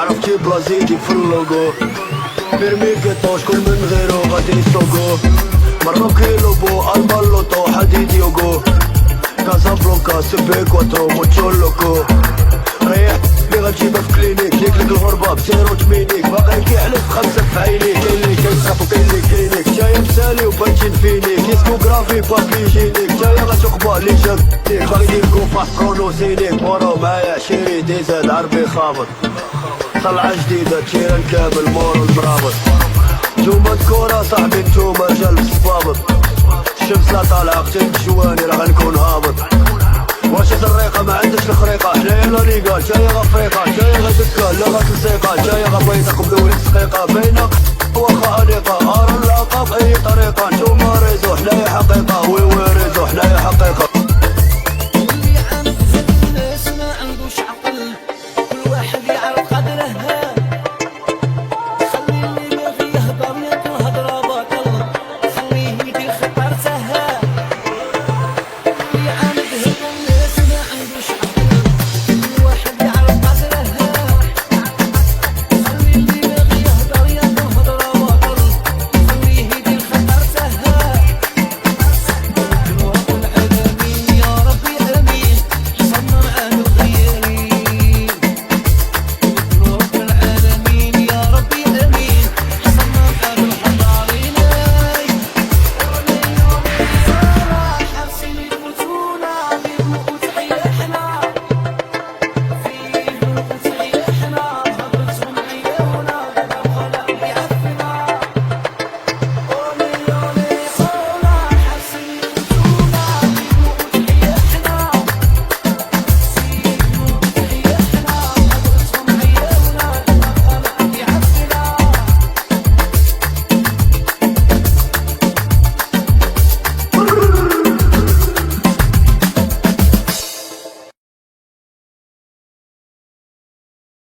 عرفتي بلازيدي في اللوغو بيرمي كيطوش كل من غيرو غادي يسوقو مروكي لوبو المان لوطو حديد يوغو كازابلانكا سبي كواترو موتشو لوكو ريح لي غتجيبها في كلينيك ليك الغربة بزيرو تمينيك باقي كيحلف خمسة في عينيك كاين لي كيسرق وكاين لي كلينيك جاية مسالي وبانتين فينيك كيسكوغرافي بابي جينيك جاية غتقبع لي جابتيك باغي نديركو فاس برونوسينيك مورو معايا عشيري ديزاد عربي خابط طلعة جديدة تيران كامل مورو المرابط نتوما الكورة صاحبي نتوما رجال بالصبابط الشمس لا طالعة قتلت جواني راه غنكون هابط واش الريقة ما عندش الخريقة حنايا لا ليغا جاية غفريقة جاية غدكة لا غتلصيقة جاية غبيضة قبل ولد سقيقة بينا واخا انيقة ارى العقاب اي طريقة نتوما ريزو حنايا حقيقة